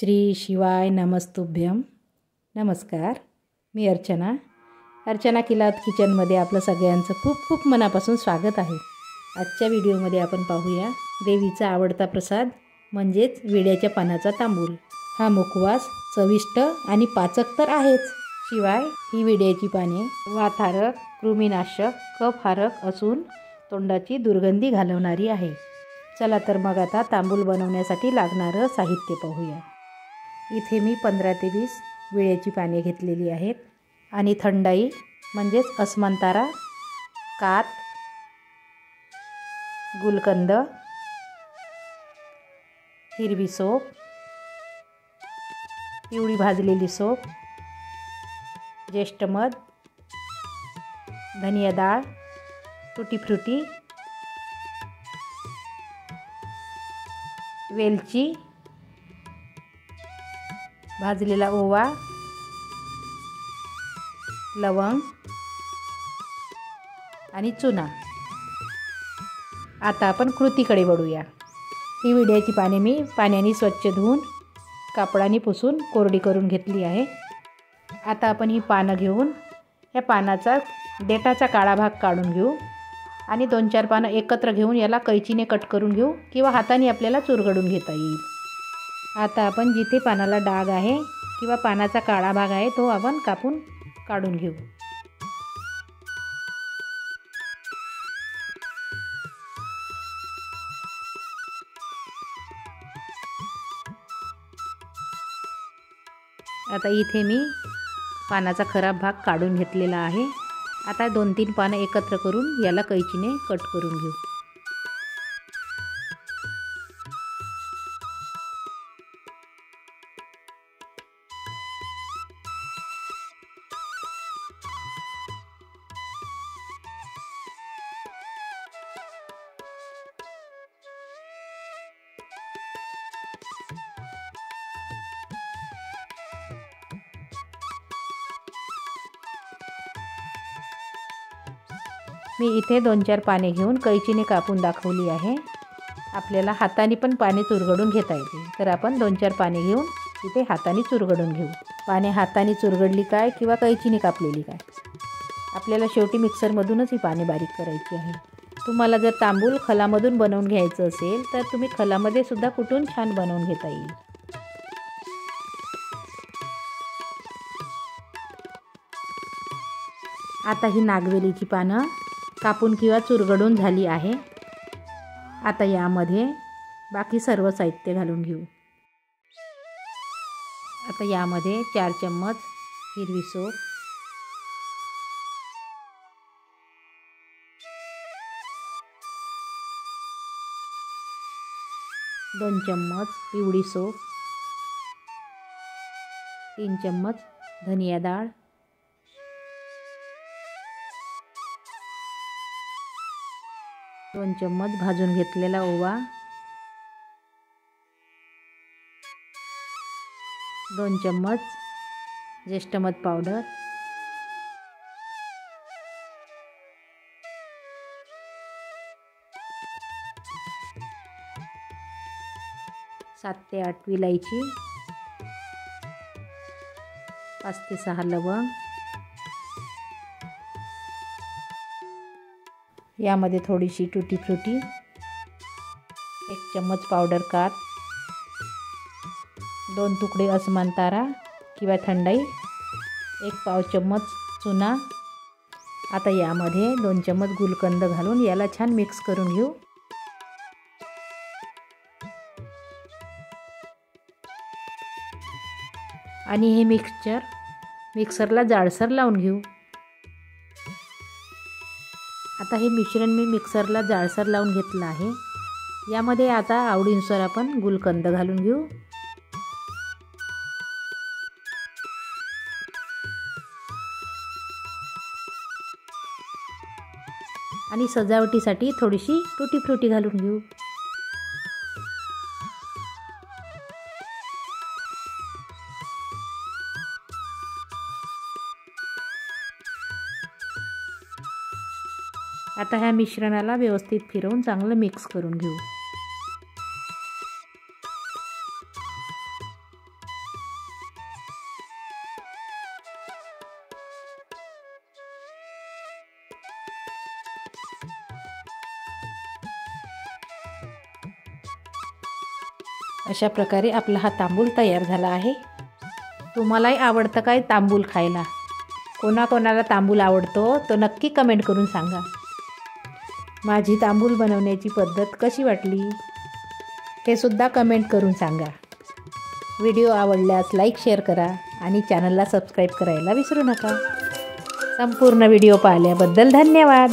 श्री शिवाय नमस्तुभ्यम. नमस्कार, मी अर्चना किलावत किचनमध्ये आपलं सगळ्यांचं खूप खूप मनापासून स्वागत आहे. आजच्या व्हिडिओमध्ये आपण पाहूया देवीचा आवडता प्रसाद म्हणजेच विड्याच्या पानाचा तांबूल. हा मुखवास चविष्ट आणि पाचक तर आहेच, शिवाय ही विड्याची पाने वातहारक, कृमीनाशक, कफहारक असून तोंडाची दुर्गंधी घालवणारी आहे. चला तर मग आता तांबूल बनवण्यासाठी लागणारं साहित्य पाहूया. इथे मी 15 ते 20 विड्याची पाने घेतलेली आहेत आणि थंडाई म्हणजेच अस्मानतारा, कात, गुलकंद, हिरवी सोप, पिवळी भाजलेली सोप, ज्येष्ठ मध, धनिया डाळ, तुटी फ्रुटी, वेलची, भाजलेला ओवा, लवंग आणि चुना. आता आपण कृतीकडे वळूया. ही विड्याची पाने मी पाण्याने स्वच्छ धुवून कापडाने पुसून कोरडी करून घेतली आहे. आता आपण ही पानं घेऊन या पानाचा देठाचा काळा भाग काढून घेऊ आणि 2-4 पानं एकत्र घेऊन याला कैचीने कट करून घेऊ किंवा हाताने आपल्याला चुरगडून घेता येईल. आता आपण जिथे पानाला डाग आहे किंवा पानाचा काळा भाग आहे तो आपण कापून काढून घेऊ. आता इथे मी पानाचा खराब भाग काढून घेतलेला आहे. आता 2-3 पानं एकत्र करून याला कैचीने कट करून घेऊ. मी इथे 2-4 पाने घेऊन कैचीने कापून दाखवली आहे. आपल्याला हाताने पण पाने चुरगडून घेता येते, तर आपण 2-4 पाने घेऊन इथे हाताने चुरगडून घेऊ. पाने हाताने चुरगडली काय किंवा कैचीने कापलेली काय, आपल्याला शेवटी मिक्सरमधूनच ही पाने बारीक करायची आहे. तुम्हाला जर तांबूल खलामधून बनवून घ्यायचं असेल तर तुम्ही खलामध्ये सुद्धा कुटून छान बनवून घेता येईल. आता ही नागवेलीची पानं कापून किंवा चुरगडून झाली आहे. आता यामध्ये बाकी सर्व साहित्य घालून घेऊ. आता यामध्ये 4 चम्मच हिरवी सोप, 2 चम्मच पिवळी सोप, 3 चम्मच धनिया डाळ, 2 चम्मच भाजून घेतलेला ओवा, 2 चम्मच ज्येष्ठ मध पावडर, 7 ते 8 विलायची, 5 ते 6 लवंग, यामध्ये थोडीशी टुटी फ्रुटी, 1 चम्मच पावडर कात, 2 तुकडे अस्मानतारा किंवा थंडाई, 1 पाव चम्मच चुना. आता यामध्ये 2 चम्मच गुलकंद घालून याला छान मिक्स करून घेऊ. आणि हे मिक्सरला जाडसर लावून घेऊ. आता हे मिश्रण मी मिक्सरला जाडसर लावून घेतलं आहे. यामध्ये आता आवडीनुसार आपण गुलकंद घालून घेऊ. आणि सजावटीसाठी थोडीशी टुटी फ्रुटी घालून घेऊ. आता ह्या मिश्रणाला व्यवस्थित फिरवून चांगलं मिक्स करून घेऊ. अशा प्रकारे आपला हा तांबूल तयार झाला आहे. तुम्हालाही आवडतं काय तांबूल खायला? कोणाकोणाला तांबूल आवडतो तो नक्की कमेंट करून सांगा. माझी तांबूल बनवण्याची पद्धत कशी वाटली हे सुद्धा कमेंट करून सांगा. व्हिडिओ आवडल्यास लाईक शेअर करा आणि चॅनलला सबस्क्राईब करायला विसरू नका. संपूर्ण व्हिडिओ पाहिल्याबद्दल धन्यवाद.